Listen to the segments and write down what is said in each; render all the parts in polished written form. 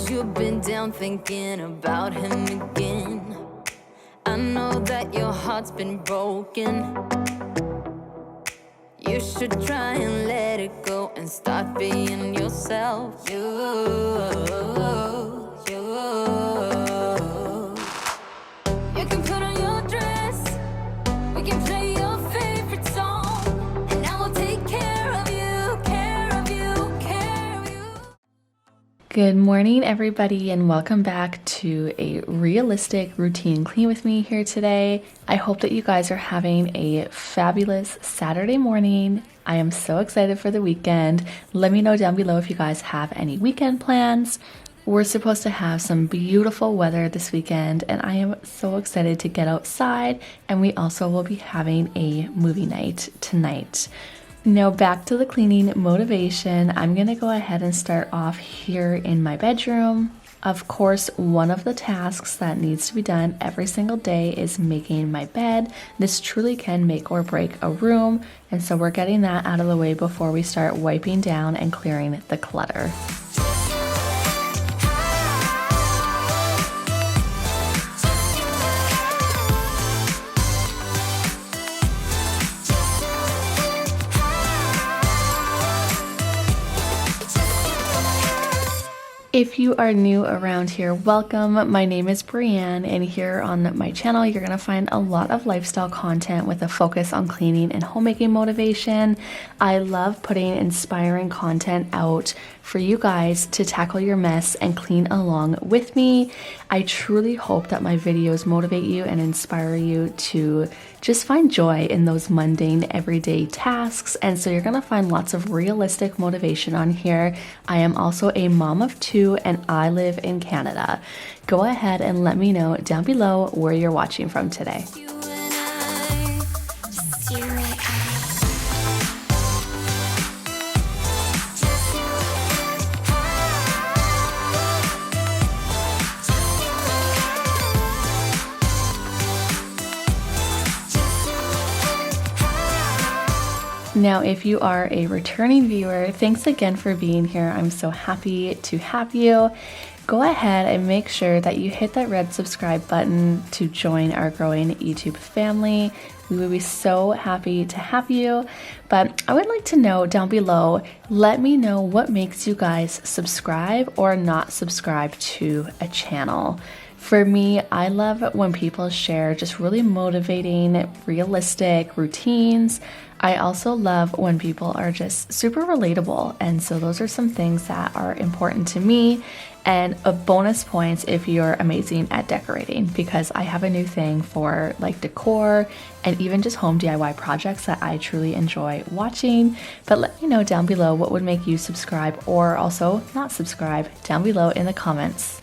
you've been down thinking about him again. I know that your heart's been broken. You should try and let it go and start being yourself. You can put on your dress, we can play your favorite song, and I will take care of you, care of you, care of you. Good morning, everybody, and welcome back to a realistic routine clean with me here today. I hope that you guys are having a fabulous Saturday morning. I am so excited for the weekend. Let me know down below if you guys have any weekend plans. We're supposed to have some beautiful weather this weekend, and I am so excited to get outside, and we also will be having a movie night tonight. Now back to the cleaning motivation. I'm gonna go ahead and start off here in my bedroom. Of course, one of the tasks that needs to be done every single day is making my bed. This truly can make or break a room, and so we're getting that out of the way before we start wiping down and clearing the clutter. If you are new around here, welcome. My name is Brianne, and here on my channel, you're gonna find a lot of lifestyle content with a focus on cleaning and homemaking motivation. I love putting inspiring content out for you guys to tackle your mess and clean along with me. I truly hope that my videos motivate you and inspire you to just find joy in those mundane everyday tasks. And so you're gonna find lots of realistic motivation on here. I am also a mom of two, and I live in Canada. Go ahead and let me know down below where you're watching from today. Now, if you are a returning viewer, thanks again for being here. I'm so happy to have you. Go ahead and make sure that you hit that red subscribe button to join our growing YouTube family. We would be so happy to have you. But I would like to know down below, let me know what makes you guys subscribe or not subscribe to a channel. For me, I love when people share just really motivating, realistic routines. I also love when people are just super relatable, and so those are some things that are important to me. And a bonus points if you're amazing at decorating, because I have a new thing for like decor and even just home DIY projects that I truly enjoy watching. But let me know down below what would make you subscribe or also not subscribe down below in the comments.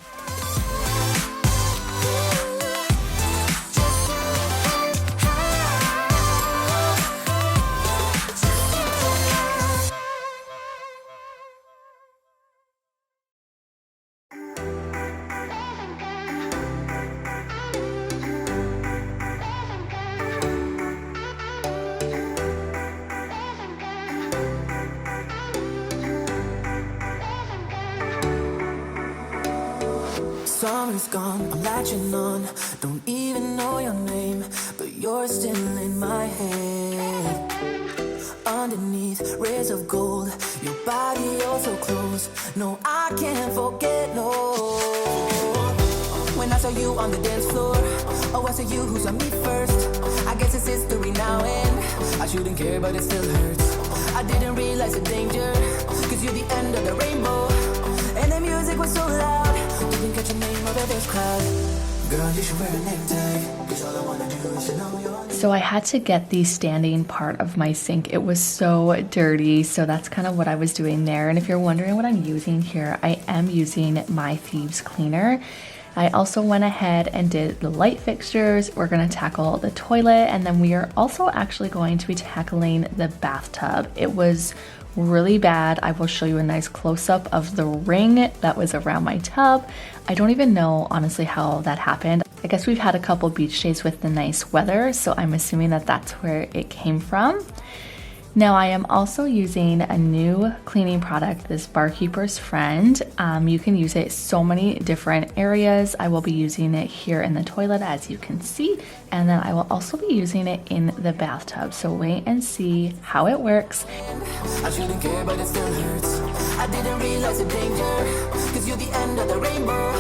Summer's gone, I'm latching on. Don't even know your name, but you're still in my head. Underneath rays of gold, your body oh so close. No, I can't forget, no. When I saw you on the dance floor, oh, I saw you who saw me first. I guess it's history now, and I shouldn't care, but it still hurts. I didn't realize the danger, cause you're the end of the rainbow. And the music was so loud, didn't catch your name over this crowd. Girl, you should wear a name tag, cause all I wanna do is to know your name. So I had to get the standing part of my sink. It was so dirty, so that's kind of what I was doing there. And if you're wondering what I'm using here, I am using my Thieves Cleaner. I also went ahead and did the light fixtures. We're gonna tackle the toilet, and then we are also actually going to be tackling the bathtub. It was really bad. I will show you a nice close-up of the ring that was around my tub. I don't even know honestly how that happened. I guess we've had a couple beach days with the nice weather, so I'm assuming that that's where it came from. Now I am also using a new cleaning product, this Barkeeper's Friend. You can use it so many different areas. I will be using it here in the toilet, as you can see, and then I will also be using it in the bathtub. So wait and see how it works. I shouldn't care, but it still hurts. I didn't realize the danger, cause you're the end of the rainbow.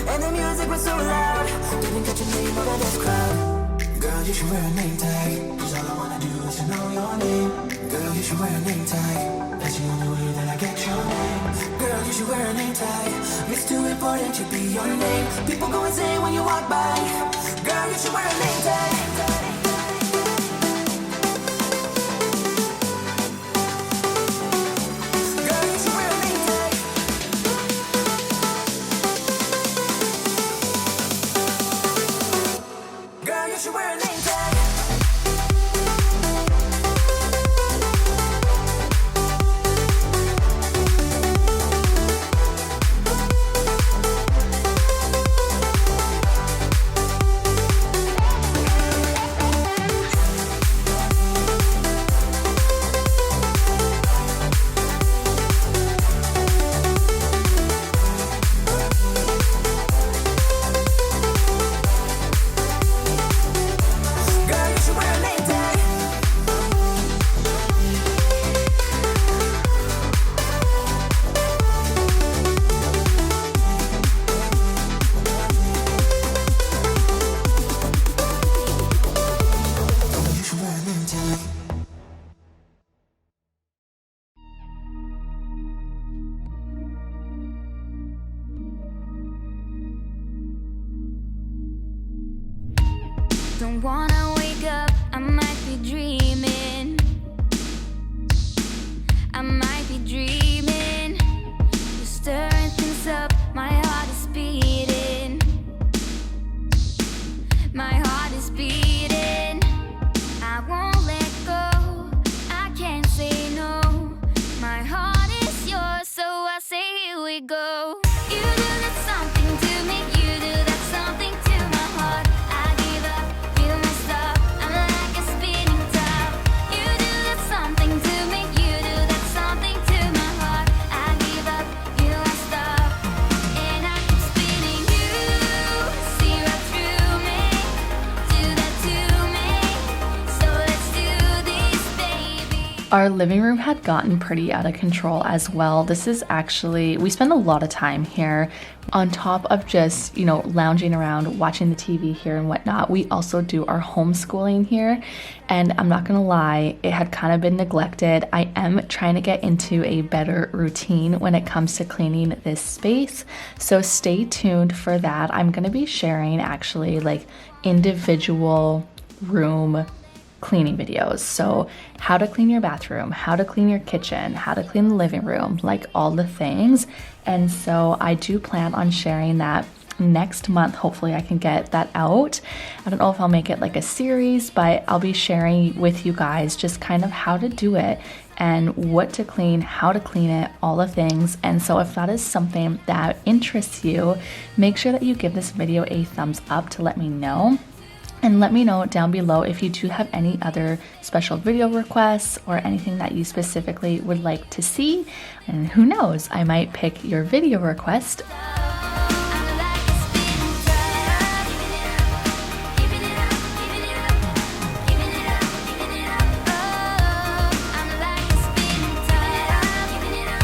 And the music was so loud, didn't catch your name out of this crowd. Girl, you should wear a name tag, cause all I wanna do is to know your name. Girl, you should wear a name tag, that's the only way that I get your name. Girl, you should wear a name tag, it's too important to be your name. People go insane when you walk by. Girl, you should wear a name tag. Don't wanna wake up, I might be dreaming. I might be dreaming. You're stirring things up, my heart is beating. My heart is beating. I won't let go, I can't say no. My heart is yours, so I say here we go. You do that something to me, you do that something to my heart. I give up, you must stop, I'm like a spinning top. You do that something to me, you do that something to my heart. I give up, you must stop, and I keep spinning. You see right through me, do that to me, so let's do this, baby. Our living room had gotten pretty out of control as well. This is actually, we spend a lot of time here. On top of just, lounging around, watching the TV here and whatnot, we also do our homeschooling here. And I'm not gonna lie, it had kind of been neglected. I am trying to get into a better routine when it comes to cleaning this space. So stay tuned for that. I'm gonna be sharing actually like individual room cleaning videos. So how to clean your bathroom, how to clean your kitchen, how to clean the living room, like all the things. And so I do plan on sharing that next month. Hopefully I can get that out. I don't know if I'll make it like a series, but I'll be sharing with you guys just kind of how to do it and what to clean, how to clean it, all the things. And so if that is something that interests you, make sure that you give this video a thumbs up to let me know. And let me know down below if you do have any other special video requests or anything that you specifically would like to see. And who knows, I might pick your video request. I'm like a spinning top, giving it up, giving it up, giving it up, giving it up, giving it up. Oh, I'm like a spinning top, giving it up,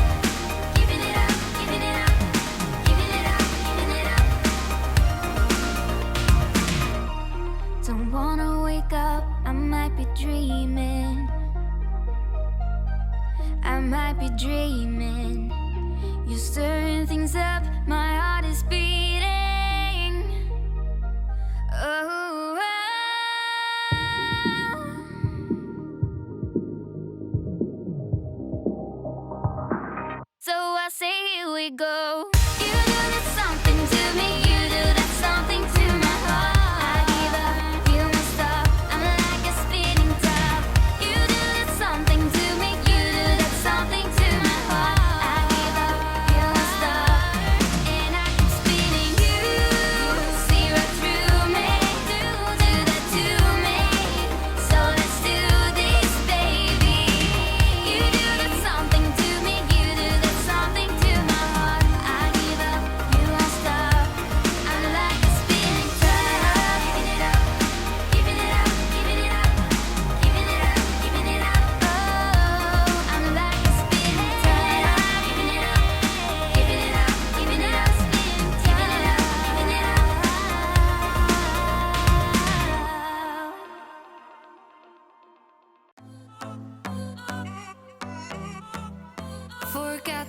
giving it up, giving it up, giving it up, giving it up. Don't wanna wake up, I might be dreaming. I might be dreaming. You're stirring things up, my heart is beating. Oh, so I say here we go. You do that something to me, you do that something to my heart. I give up, you must stop, I'm like a spinning top. You do that something to me, you do that something to my heart. I give up, you must stop, and I keep spinning. You see right through me, do that to me, so let's do this, baby.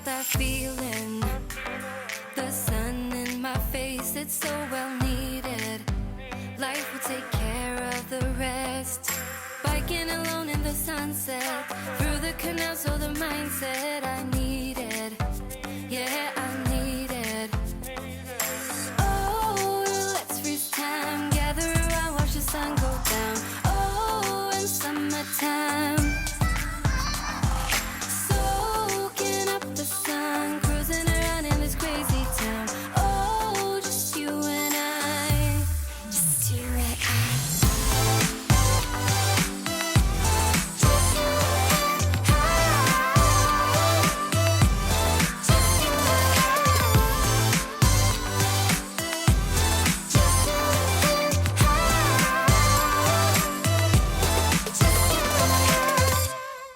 that feeling. The sun in my face, it's so well needed. Life will take care of the rest. Biking alone in the sunset, through the canal, so the mindset I needed. Yeah, I needed. Oh, let's freeze time, gather around, watch the sun go down. Oh, in summertime, soaking up the sun, cruising around in this crazy town. Oh, just you and I, just you and I.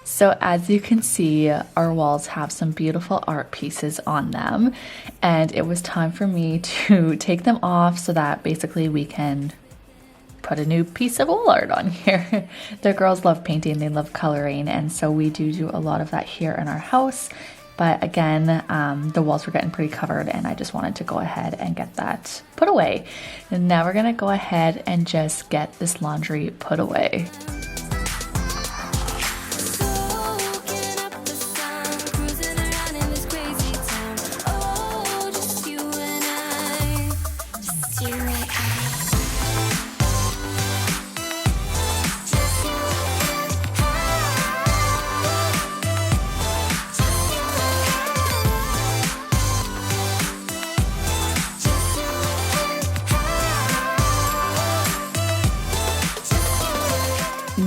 So as you can see, our walls have some beautiful art pieces on them, and it was time for me to take them off so that basically we can put a new piece of wall art on here. The girls love painting, they love coloring, and so we do a lot of that here in our house. But again, the walls were getting pretty covered and I just wanted to go ahead and get that put away. And now we're gonna go ahead and just get this laundry put away.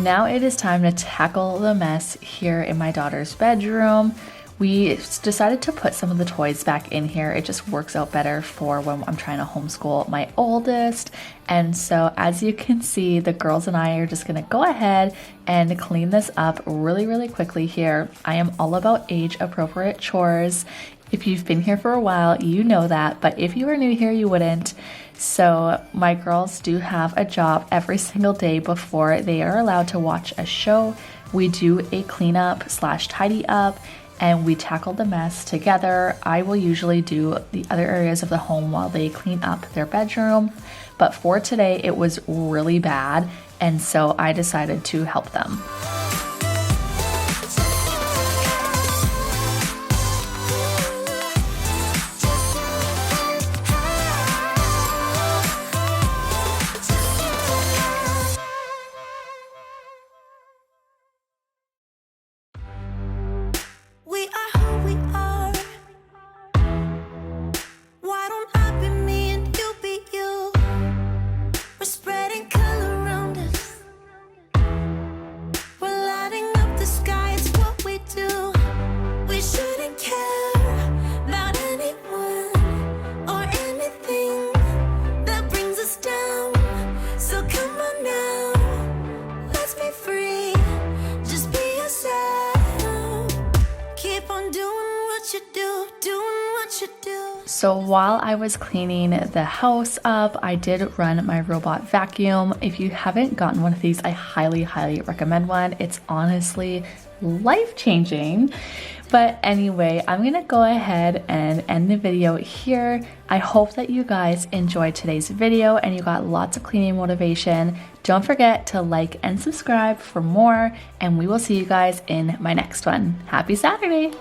Now it is time to tackle the mess here in my daughter's bedroom. We decided to put some of the toys back in here. It just works out better for when I'm trying to homeschool my oldest. And so as you can see, the girls and I are just gonna go ahead and clean this up really quickly here. I am all about age appropriate chores. If you've been here for a while, you know that, but if you are new here, you wouldn't. So my girls do have a job every single day before they are allowed to watch a show. We do a cleanup / tidy up, and we tackle the mess together. I will usually do the other areas of the home while they clean up their bedroom. But for today, it was really bad, and so I decided to help them. We are who we are. Why don't I be me and you be you? We're spreading color around us. We're lighting up the sky, it's what we do. We shouldn't care about anyone or anything that brings us down. So come on now, let's be free. Just be yourself. Keep on doing what you do, doing what you do. So while I was cleaning the house up, I did run my robot vacuum. If you haven't gotten one of these, I highly recommend one. It's honestly life-changing. But anyway, I'm gonna go ahead and end the video here. I hope that you guys enjoyed today's video and you got lots of cleaning motivation. Don't forget to like and subscribe for more, and we will see you guys in my next one. Happy Saturday!